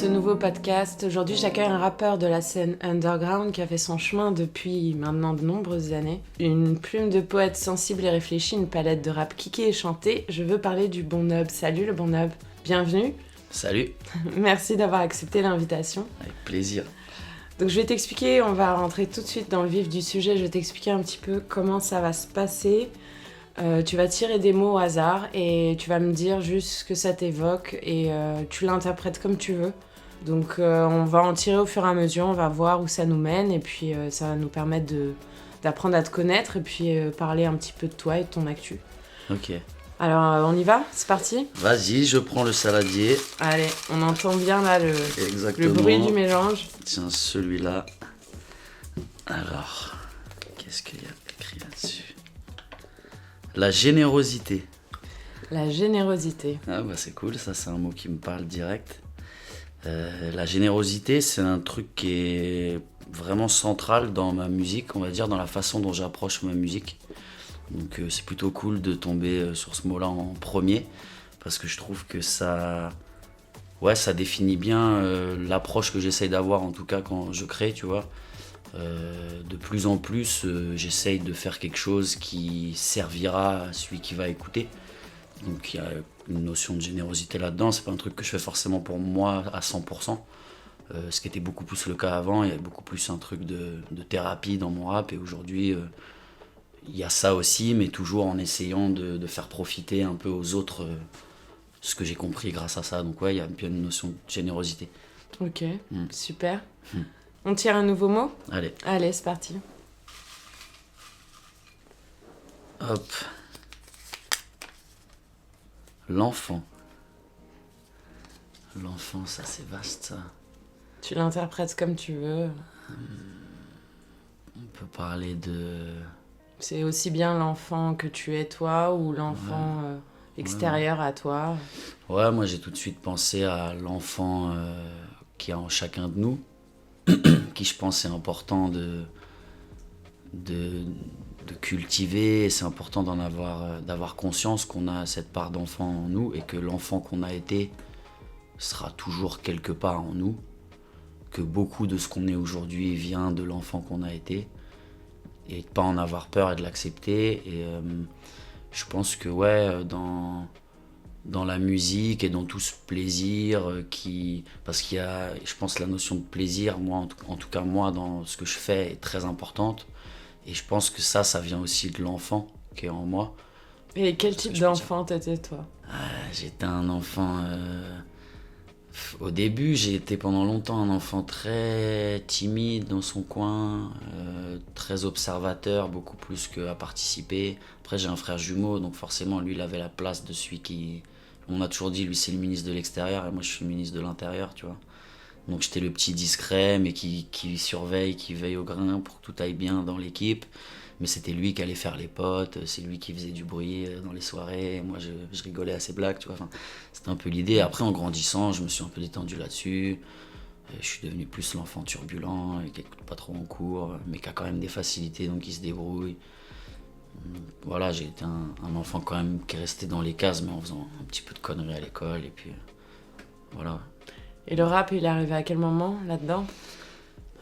ce nouveau podcast. Aujourd'hui, j'accueille un rappeur de la scène underground qui a fait son chemin depuis maintenant de nombreuses années. Une plume de poète sensible et réfléchi, une palette de rap kické et chanté. Je veux parler du Bon Nob. Salut le Bon Nob, bienvenue. Salut. Merci d'avoir accepté l'invitation. Avec plaisir. Donc je vais t'expliquer, on va rentrer tout de suite dans le vif du sujet. Je vais t'expliquer un petit peu comment ça va se passer. Tu vas tirer des mots au hasard et tu vas me dire juste ce que ça t'évoque et tu l'interprètes comme tu veux. Donc on va en tirer au fur et à mesure, on va voir où ça nous mène et puis ça va nous permettre d'apprendre à te connaître et puis parler un petit peu de toi et de ton actu. Ok. Alors on y va? C'est parti? Vas-y, je prends le saladier. Allez, on entend bien là le Exactement. bruit du mélange. Tiens, celui-là. Alors, qu'est-ce qu'il y a écrit là-dessus? La générosité. La générosité. Ah bah c'est cool, ça c'est un mot qui me parle direct. La générosité, c'est un truc qui est vraiment central dans ma musique, on va dire, dans la façon dont j'approche ma musique. Donc c'est plutôt cool de tomber sur ce mot-là en premier, parce que je trouve que ça définit bien l'approche que j'essaye d'avoir, en tout cas quand je crée, tu vois. De plus en plus, j'essaye de faire quelque chose qui servira à celui qui va écouter. Donc il y a une notion de générosité là-dedans. C'est pas un truc que je fais forcément pour moi à 100%. Ce qui était beaucoup plus le cas avant. Il y avait beaucoup plus un truc de thérapie dans mon rap. Et aujourd'hui, il y a ça aussi, mais toujours en essayant de faire profiter un peu aux autres ce que j'ai compris grâce à ça. Donc ouais, il y a bien une notion de générosité. Ok, super. On tire un nouveau mot? Allez. Allez, c'est parti. Hop. L'enfant. L'enfant, ça c'est vaste ça. Tu l'interprètes comme tu veux. On peut parler de... C'est aussi bien l'enfant que tu es toi ou l'enfant extérieur à toi. Ouais, moi j'ai tout de suite pensé à l'enfant qui est en chacun de nous, qui je pense est important de cultiver, et c'est important d'avoir conscience qu'on a cette part d'enfant en nous et que l'enfant qu'on a été sera toujours quelque part en nous, que beaucoup de ce qu'on est aujourd'hui vient de l'enfant qu'on a été, et de pas en avoir peur et de l'accepter. Et je pense que ouais, dans la musique et dans tout ce plaisir parce qu'il y a, je pense, la notion de plaisir, moi en tout cas moi dans ce que je fais est très importante, et je pense que ça vient aussi de l'enfant qui est en moi. Et quel type d'enfant t'étais toi? J'étais un enfant au début, j'ai été pendant longtemps un enfant très timide dans son coin, très observateur, beaucoup plus qu'à participer. Après, j'ai un frère jumeau, donc forcément, lui, il avait la place de celui qui... On a toujours dit, lui, c'est le ministre de l'extérieur, et moi, je suis le ministre de l'intérieur, tu vois. Donc, j'étais le petit discret, mais qui surveille, qui veille au grain pour que tout aille bien dans l'équipe. Mais c'était lui qui allait faire les potes, c'est lui qui faisait du bruit dans les soirées, et moi je rigolais à ses blagues, tu vois. Enfin, c'était un peu l'idée. Après, en grandissant, je me suis un peu détendu là-dessus. Je suis devenu plus l'enfant turbulent, qui n'écoute pas trop en cours, mais qui a quand même des facilités, donc qui se débrouille. Voilà, j'ai été un enfant quand même qui est resté dans les cases, mais en faisant un petit peu de conneries à l'école, et puis voilà. Et le rap, il est arrivé à quel moment là-dedans?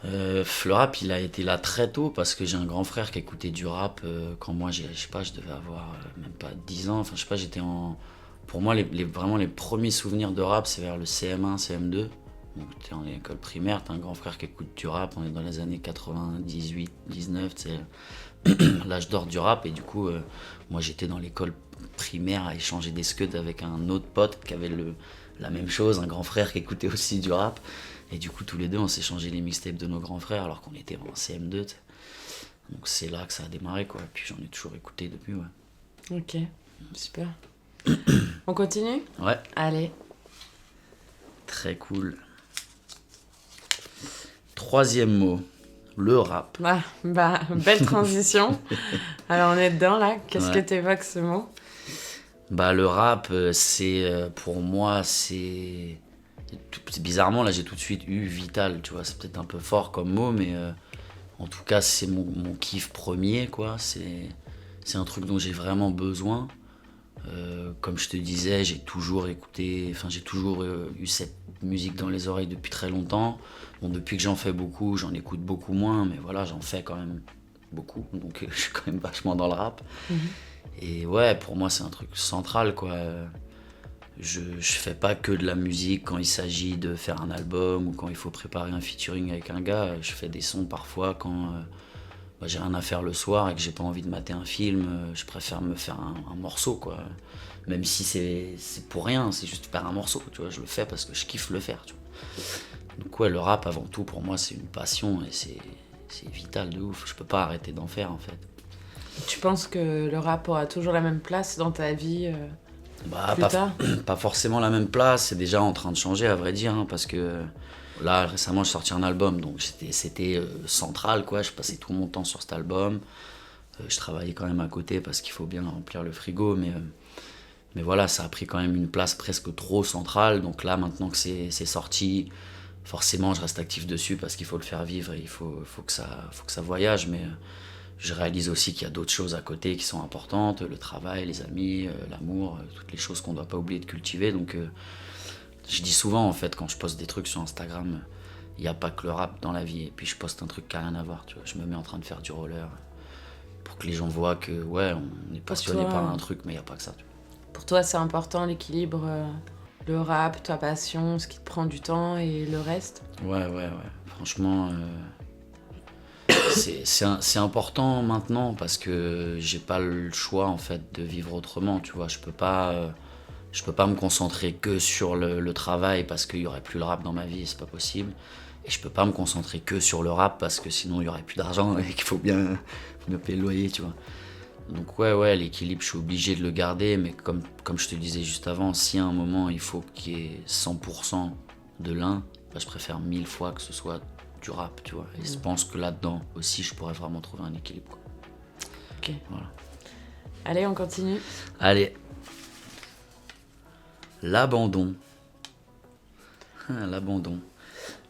Le rap, il a été là très tôt, parce que j'ai un grand frère qui écoutait du rap quand moi, je sais pas, je devais avoir même pas 10 ans. Enfin, je sais pas, j'étais en... Pour moi, vraiment les premiers souvenirs de rap, c'est vers le CM1, CM2. Donc, t'es en école primaire, t'as un grand frère qui écoute du rap, on est dans les années 98, 19, c'est l'âge d'or du rap. Et du coup, moi, j'étais dans l'école primaire à échanger des scuds avec un autre pote qui avait la même chose, un grand frère qui écoutait aussi du rap. Et du coup, tous les deux, on s'est changé les mixtapes de nos grands frères alors qu'on était en CM2. T'sais. Donc c'est là que ça a démarré, quoi. Et puis j'en ai toujours écouté depuis, ouais. Ok, super. On continue? Ouais. Allez. Très cool. Troisième mot, le rap. Belle transition. Alors on est dedans là. Qu'est-ce que t'évoques ce mot? Le rap, c'est pour moi, c'est... Bizarrement, là, j'ai tout de suite eu Vital, tu vois, c'est peut-être un peu fort comme mot, mais en tout cas, c'est mon kiff premier, quoi. C'est un truc dont j'ai vraiment besoin. Comme je te disais, j'ai toujours écouté, enfin j'ai toujours eu cette musique dans les oreilles depuis très longtemps. Bon, depuis que j'en fais beaucoup, j'en écoute beaucoup moins, mais voilà, j'en fais quand même beaucoup, donc je suis quand même vachement dans le rap. Et ouais, pour moi c'est un truc central, quoi. Je fais pas que de la musique quand il s'agit de faire un album ou quand il faut préparer un featuring avec un gars. Je fais des sons parfois quand j'ai rien à faire le soir et que j'ai pas envie de mater un film. Je préfère me faire un morceau, quoi. Même si c'est pour rien, c'est juste faire un morceau, tu vois. Je le fais parce que je kiffe le faire, tu vois. Donc ouais, le rap avant tout pour moi c'est une passion et c'est vital de ouf. Je peux pas arrêter d'en faire, en fait. Tu penses que le rap aura toujours la même place dans ta vie plus Pas, tard? pas forcément la même place, c'est déjà en train de changer à vrai dire, hein, parce que là récemment j'ai sorti un album, donc c'était central, quoi. Je passais tout mon temps sur cet album. Je travaillais quand même à côté parce qu'il faut bien remplir le frigo, mais voilà, ça a pris quand même une place presque trop centrale. Donc là maintenant que c'est sorti, forcément je reste actif dessus parce qu'il faut le faire vivre et il faut que ça voyage, mais je réalise aussi qu'il y a d'autres choses à côté qui sont importantes, le travail, les amis, l'amour, toutes les choses qu'on ne doit pas oublier de cultiver. Donc je dis souvent, en fait, quand je poste des trucs sur Instagram, il n'y a pas que le rap dans la vie. Et puis je poste un truc qui n'a rien à voir, tu vois. Je me mets en train de faire du roller pour que les gens voient que, ouais, on est passionné par un truc, mais il n'y a pas que ça, tu vois. Pour toi, c'est important l'équilibre, le rap, ta passion, ce qui te prend du temps et le reste? Ouais. Franchement, c'est important maintenant parce que j'ai pas le choix, en fait, de vivre autrement, tu vois. Je peux pas me concentrer que sur le travail parce qu'il y aurait plus le rap dans ma vie, c'est pas possible. Et je peux pas me concentrer que sur le rap parce que sinon il y aurait plus d'argent et qu'il faut bien payer le loyer, tu vois. Donc ouais, l'équilibre, je suis obligé de le garder, mais comme je te disais juste avant, si à un moment il faut qu'il y ait 100% de l'un, je préfère 1000 fois que ce soit du rap, tu vois. Et je pense que là-dedans aussi, je pourrais vraiment trouver un équilibre, quoi. Ok. Voilà. Allez, on continue. Allez. L'abandon. L'abandon.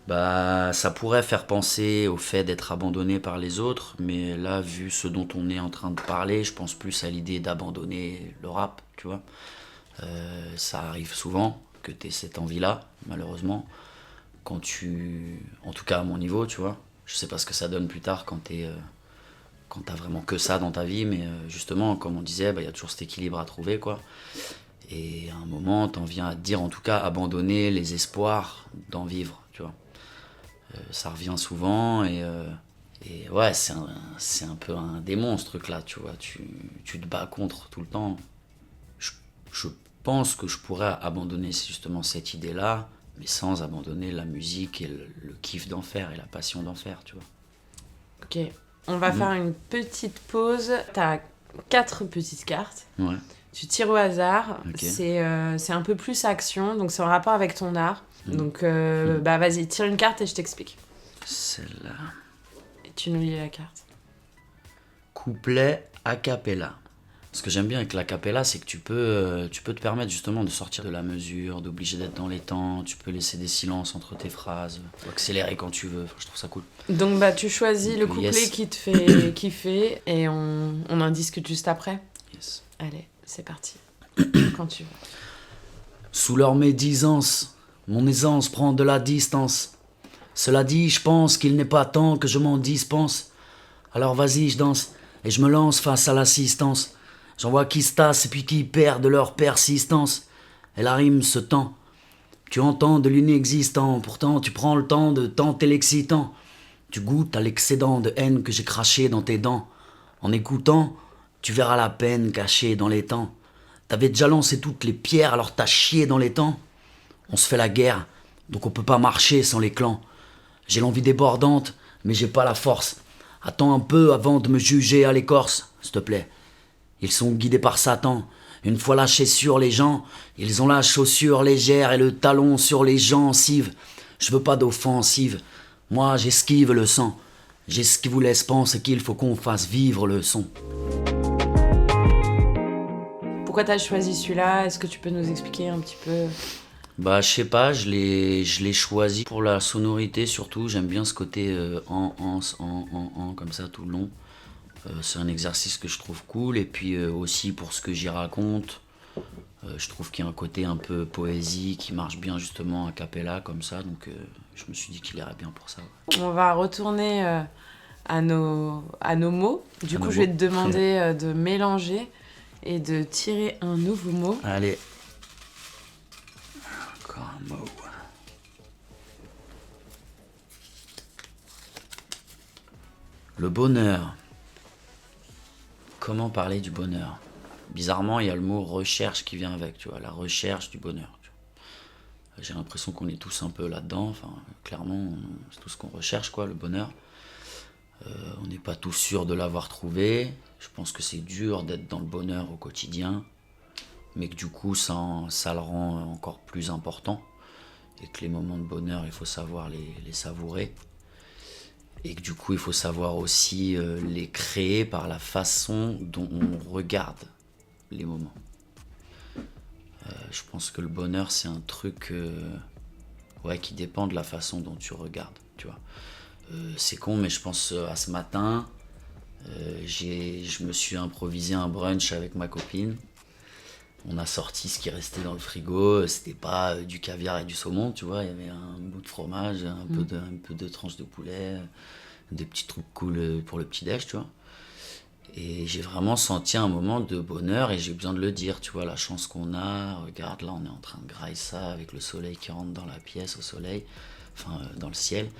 Ça pourrait faire penser au fait d'être abandonné par les autres, mais là, vu ce dont on est en train de parler, je pense plus à l'idée d'abandonner le rap, tu vois. Ça arrive souvent que tu aies cette envie-là, malheureusement, en tout cas à mon niveau, tu vois. Je sais pas ce que ça donne plus tard quand t'as vraiment que ça dans ta vie, mais justement, comme on disait, y a toujours cet équilibre à trouver, quoi. Et à un moment, t'en viens à te dire, en tout cas, abandonner les espoirs d'en vivre, tu vois. Ça revient souvent et ouais, c'est un peu un démon, ce truc-là, tu vois. Tu te bats contre tout le temps. Je pense que je pourrais abandonner justement cette idée-là, mais sans abandonner la musique et le kiff d'en faire et la passion d'en faire, tu vois. Ok, on va faire une petite pause. T'as 4 petites cartes. Ouais. Tu tires au hasard. Okay. C'est un peu plus action, donc c'est en rapport avec ton art. Donc vas-y, tire une carte et je t'explique. Celle-là. Et tu nous lis la carte. Couplet a cappella. Ce que j'aime bien avec l'a cappella, c'est que tu peux te permettre justement de sortir de la mesure, d'obliger d'être dans les temps, tu peux laisser des silences entre tes phrases, accélérer quand tu veux, enfin, je trouve ça cool. Donc tu choisis le couplet qui te fait kiffer et on en discute juste après. Yes. Allez, c'est parti. Quand tu veux. Sous leur médisance, mon aisance prend de la distance. Cela dit, je pense qu'il n'est pas temps que je m'en dispense. Alors vas-y, je danse et je me lance face à l'assistance. J'en vois qui se tassent et puis qui perdent leur persistance. Et la rime se tend. Tu entends de l'inexistant, pourtant tu prends le temps de tenter l'excitant. Tu goûtes à l'excédent de haine que j'ai craché dans tes dents. En écoutant, tu verras la peine cachée dans les temps. T'avais déjà lancé toutes les pierres, alors t'as chié dans les temps. On se fait la guerre, donc on peut pas marcher sans les clans. J'ai l'envie débordante, mais j'ai pas la force. Attends un peu avant de me juger à l'écorce, s'il te plaît. Ils sont guidés par Satan. Une fois lâchés sur les gens, ils ont la chaussure légère et le talon sur les gencives. Je veux pas d'offensive. Moi, j'esquive le sang. J'ai ce qui vous laisse penser qu'il faut qu'on fasse vivre le son. Pourquoi t'as choisi celui-là? Est-ce que tu peux nous expliquer un petit peu? Je sais pas, je l'ai choisi pour la sonorité surtout. J'aime bien ce côté en comme ça tout le long. C'est un exercice que je trouve cool et puis aussi pour ce que j'y raconte. Je trouve qu'il y a un côté un peu poésie qui marche bien justement a cappella comme ça, donc je me suis dit qu'il irait bien pour ça. Ouais. On va retourner à nos mots. Du coup, je vais te demander de mélanger et de tirer un nouveau mot. Allez. Encore un mot. Le bonheur. Comment parler du bonheur? Bizarrement, il y a le mot recherche qui vient avec, tu vois, la recherche du bonheur. J'ai l'impression qu'on est tous un peu là-dedans, enfin, clairement, c'est tout ce qu'on recherche, quoi, le bonheur. On n'est pas tous sûrs de l'avoir trouvé. Je pense que c'est dur d'être dans le bonheur au quotidien, mais que du coup, ça le rend encore plus important. Et que les moments de bonheur, il faut savoir les savourer. Et que du coup, il faut savoir aussi les créer par la façon dont on regarde les moments. Je pense que le bonheur, c'est un truc qui dépend de la façon dont tu regardes, tu vois. C'est con, mais je pense à ce matin, je me suis improvisé un brunch avec ma copine. On a sorti ce qui restait dans le frigo. C'était pas du caviar et du saumon, tu vois. Il y avait un bout de fromage, un peu de tranche de poulet, des petits trucs cool pour le petit-déj, tu vois. Et j'ai vraiment senti un moment de bonheur et j'ai besoin de le dire, tu vois, la chance qu'on a. Regarde, là, on est en train de grailler ça avec le soleil qui rentre dans la pièce, au soleil, enfin, dans le ciel.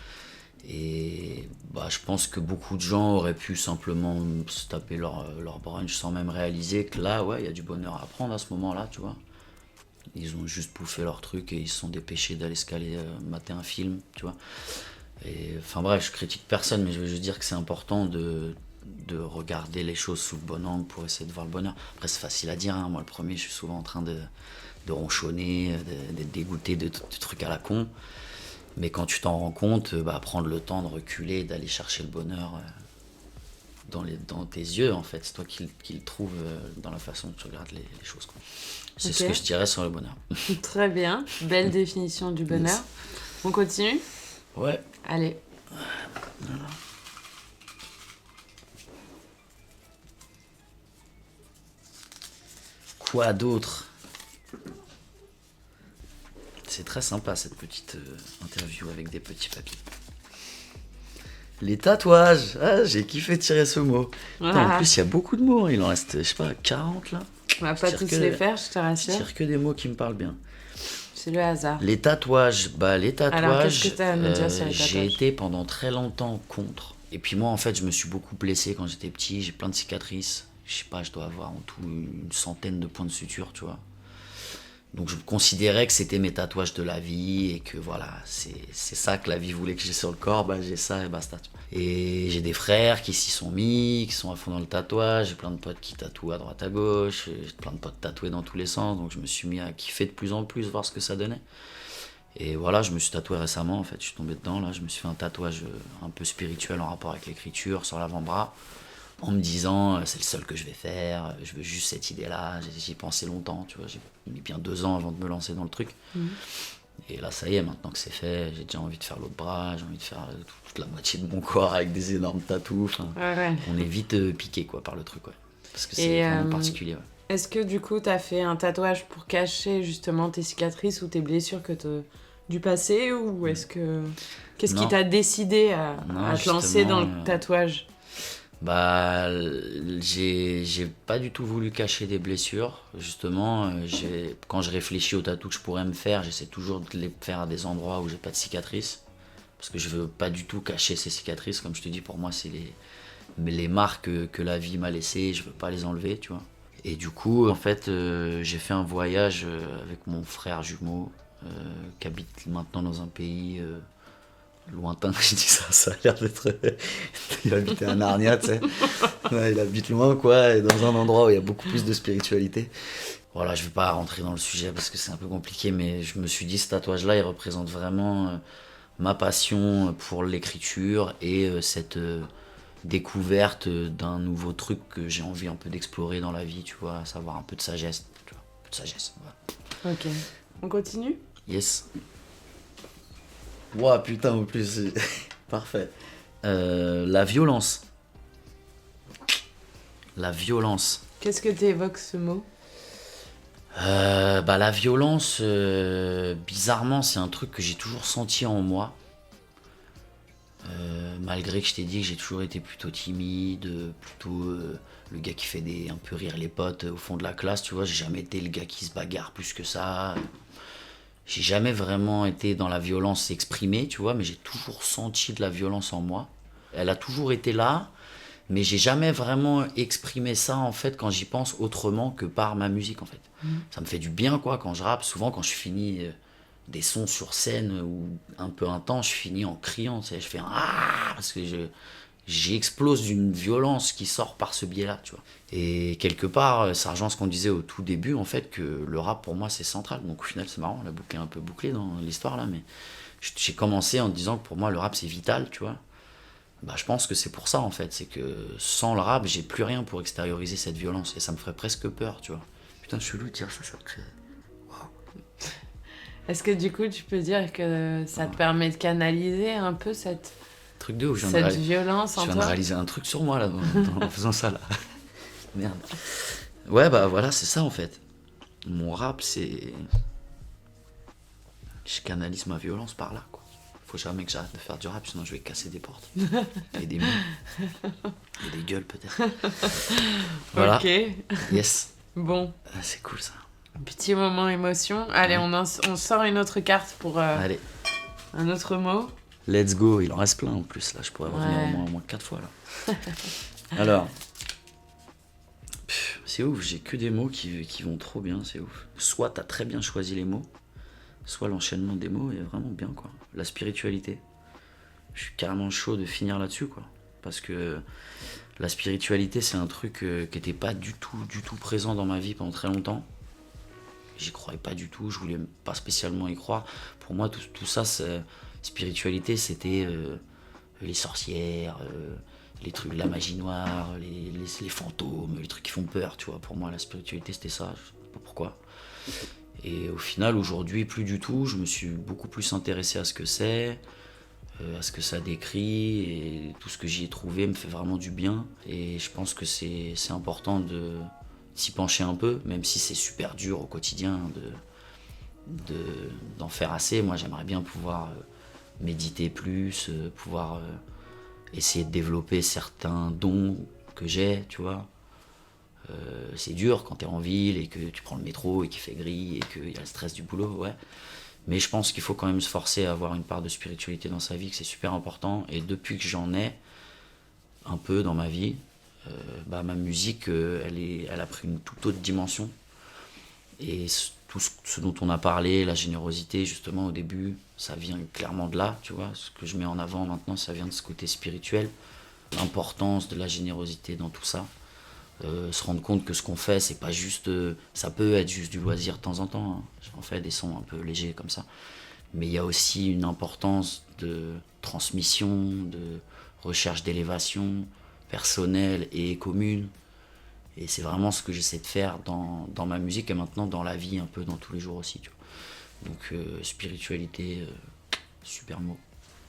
Et je pense que beaucoup de gens auraient pu simplement se taper leur brunch sans même réaliser que là, ouais, il y a du bonheur à prendre à ce moment-là, tu vois. Ils ont juste bouffé leur truc et ils se sont dépêchés d'aller se caler mater un film, tu vois. Et, enfin bref, je critique personne, mais je veux juste dire que c'est important de regarder les choses sous le bon angle pour essayer de voir le bonheur. Après, c'est facile à dire, hein. Moi le premier, je suis souvent en train de ronchonner, d'être dégoûté de trucs à la con. Mais quand tu t'en rends compte, prendre le temps de reculer, d'aller chercher le bonheur dans tes yeux, en fait. C'est toi qui le trouves dans la façon dont tu regardes les choses, quoi. C'est ce que je dirais sur le bonheur. Très bien, belle définition du bonheur. Yes. On continue ? Ouais. Allez. Voilà. Quoi d'autre ? C'est très sympa cette petite interview avec des petits papiers. Les tatouages. Ah, j'ai kiffé tirer ce mot. Putain, en plus, il y a beaucoup de mots. Il en reste, je sais pas, 40 là. On va pas tous les faire, je te rassure. Je tire que des mots qui me parlent bien. C'est le hasard. Les tatouages. Les tatouages. Alors, qu'est-ce que tu as à nous dire sur les tatouages ? J'ai été pendant très longtemps contre. Et puis moi, en fait, je me suis beaucoup blessé quand j'étais petit. J'ai plein de cicatrices. Je sais pas, je dois avoir en tout une centaine de points de suture, tu vois. Donc je considérais que c'était mes tatouages de la vie et que voilà, c'est ça que la vie voulait que j'ai sur le corps, j'ai ça et basta. Et j'ai des frères qui s'y sont mis, qui sont à fond dans le tatouage, j'ai plein de potes qui tatouent à droite à gauche, j'ai plein de potes tatoués dans tous les sens, donc je me suis mis à kiffer de plus en plus, voir ce que ça donnait. Et voilà, je me suis tatoué récemment, en fait, je suis tombé dedans, là, je me suis fait un tatouage un peu spirituel en rapport avec l'écriture sur l'avant-bras. En me disant, c'est le seul que je vais faire, je veux juste cette idée-là. J'y ai pensé longtemps, tu vois, j'ai mis bien 2 ans avant de me lancer dans le truc. Et là, ça y est, maintenant que c'est fait, j'ai déjà envie de faire l'autre bras, j'ai envie de faire toute la moitié de mon corps avec des énormes tatous. Ouais. On est vite piqué, quoi, par le truc, ouais. Parce que c'est vraiment particulier, ouais. Est-ce que du coup, t'as fait un tatouage pour cacher justement tes cicatrices ou tes blessures du passé, ou est-ce que... Qu'est-ce qui t'a décidé à te lancer dans le tatouage ? J'ai pas du tout voulu cacher des blessures. Justement, quand je réfléchis aux tatous que je pourrais me faire, j'essaie toujours de les faire à des endroits où j'ai pas de cicatrices. Parce que je veux pas du tout cacher ces cicatrices. Comme je te dis, pour moi, c'est les marques que la vie m'a laissées. Je veux pas les enlever, tu vois. Et du coup, en fait, j'ai fait un voyage avec mon frère jumeau qui habite maintenant dans un pays... lointain, je dis ça a l'air d'être... Il habitait à Narnia, tu sais. Ouais, il habite loin, quoi, et dans un endroit où il y a beaucoup plus de spiritualité. Voilà, je vais pas rentrer dans le sujet parce que c'est un peu compliqué, mais je me suis dit, ce tatouage-là, il représente vraiment ma passion pour l'écriture et cette découverte d'un nouveau truc que j'ai envie un peu d'explorer dans la vie, tu vois, à savoir un peu de sagesse, tu vois, un peu de sagesse, voilà. Ok. On continue ? Yes. Ouah, putain, en plus, parfait. La violence. La violence. Qu'est-ce que t'évoques ce mot ? La violence, bizarrement, c'est un truc que j'ai toujours senti en moi. Malgré que je t'ai dit que j'ai toujours été plutôt timide, plutôt le gars qui fait un peu rire les potes au fond de la classe, tu vois, j'ai jamais été le gars qui se bagarre plus que ça. J'ai jamais vraiment été dans la violence exprimée, tu vois, mais j'ai toujours senti de la violence en moi. Elle a toujours été là, mais j'ai jamais vraiment exprimé ça, en fait, quand j'y pense, autrement que par ma musique, en fait. Ça me fait du bien, quoi, quand je rappe. Souvent, quand je finis des sons sur scène ou un peu intense, je finis en criant, tu sais, je fais un ah parce que j'explose d'une violence qui sort par ce biais-là, tu vois. Et quelque part, ça rejoint ce qu'on disait au tout début, en fait, que le rap, pour moi, c'est central. Donc au final, c'est marrant, la boucle est un peu bouclée dans l'histoire, là, mais j'ai commencé en disant que pour moi, le rap, c'est vital, tu vois. Je pense que c'est pour ça, en fait. C'est que sans le rap, j'ai plus rien pour extérioriser cette violence. Et ça me ferait presque peur, tu vois. Putain, chelou de dire ça me fait... Est-ce que du coup, tu peux dire que ça te permet de canaliser un peu cette ouf, violence en toi? Je viens de réaliser un truc sur moi, là, en faisant ça, là. Merde. Ouais, voilà, c'est ça, en fait. Mon rap, c'est... Je canalise ma violence par là, quoi. Faut jamais que j'arrête de faire du rap, sinon je vais casser des portes. Et des murs. Et des gueules, peut-être. Voilà. Ok. Yes. Bon. C'est cool, ça. Petit moment émotion. Allez, on sort une autre carte pour Allez. Un autre mot. Let's go. Il en reste plein, en plus, là. Je pourrais revenir au moins 4 fois, là. Alors... c'est ouf, j'ai que des mots qui vont trop bien, c'est ouf. Soit t'as très bien choisi les mots, soit l'enchaînement des mots est vraiment bien, quoi. La spiritualité, je suis carrément chaud de finir là-dessus, quoi. Parce que la spiritualité, c'est un truc qui était pas du tout présent dans ma vie pendant très longtemps. J'y croyais pas du tout, je voulais pas spécialement y croire. Pour moi, tout ça, spiritualité, c'était les sorcières, les trucs, la magie noire, les fantômes, les trucs qui font peur, tu vois. Pour moi, la spiritualité, c'était ça, je sais pas pourquoi. Et au final, aujourd'hui, plus du tout. Je me suis beaucoup plus intéressé à ce que c'est, à ce que ça décrit, et tout ce que j'y ai trouvé me fait vraiment du bien. Et je pense que c'est important de s'y pencher un peu, même si c'est super dur au quotidien d'en faire assez. Moi, j'aimerais bien pouvoir méditer plus, pouvoir essayer de développer certains dons que j'ai, tu vois. C'est dur quand t'es en ville et que tu prends le métro et qu'il fait gris et qu'il y a le stress du boulot, ouais. Mais je pense qu'il faut quand même se forcer à avoir une part de spiritualité dans sa vie, que c'est super important. Et depuis que j'en ai un peu dans ma vie, ma musique, elle a pris une toute autre dimension. Et tout ce dont on a parlé, la générosité, justement, au début, ça vient clairement de là, tu vois. Ce que je mets en avant maintenant, ça vient de ce côté spirituel. L'importance de la générosité dans tout ça. Se rendre compte que ce qu'on fait, c'est pas juste... ça peut être juste du loisir de temps en temps. Hein. J'en fais des sons un peu légers comme ça. Mais il y a aussi une importance de transmission, de recherche d'élévation personnelle et commune. Et c'est vraiment ce que j'essaie de faire dans ma musique et maintenant dans la vie, un peu dans tous les jours aussi. Tu vois. Donc spiritualité, super mot,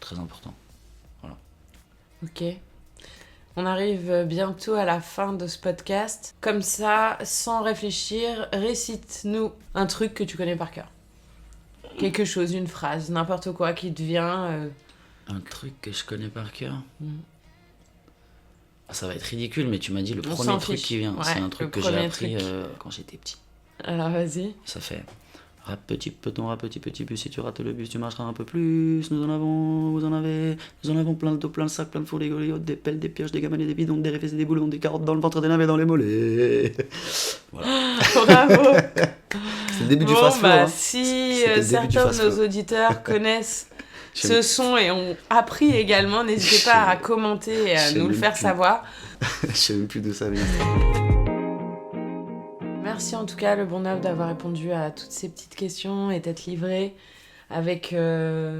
très important. Voilà. Ok. On arrive bientôt à la fin de ce podcast. Comme ça, sans réfléchir, récite-nous un truc que tu connais par cœur. Quelque chose, une phrase, n'importe quoi qui te vient. Un truc que je connais par cœur. Ça va être ridicule, mais tu m'as dit le premier truc qui vient. Ouais, c'est un truc que j'ai appris quand j'étais petit. Alors vas-y. Ça fait... Rap petit, peut-on rap petit, petit bus, si tu rates le bus, tu marcheras un peu plus. Nous en avons, vous en avez. Nous en avons plein de dos, plein de sacs, plein de fours, des goliotes, des pelles, des pioches, des gamelles et des bidons, des réfés et des boulons, des carottes dans le ventre, des navets dans les mollets. Voilà. Bravo. C'est le début du fast-food. Hein. Si certains de nos auditeurs connaissent ce son et ont appris également, n'hésitez pas à commenter et à nous le faire savoir. Je sais même plus d'où ça vient. Merci en tout cas, Le Bon Neuf, d'avoir répondu à toutes ces petites questions et d'être livré avec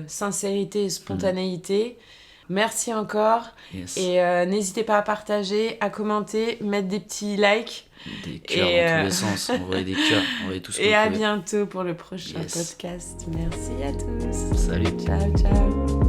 sincérité et spontanéité. Merci encore. Yes. Et n'hésitez pas à partager, à commenter, mettre des petits likes. Des cœurs dans tous les sens. Envoyer des cœurs. Envoyer tout ce et à bientôt pour le prochain podcast. Merci à tous. Salut. Ciao, ciao.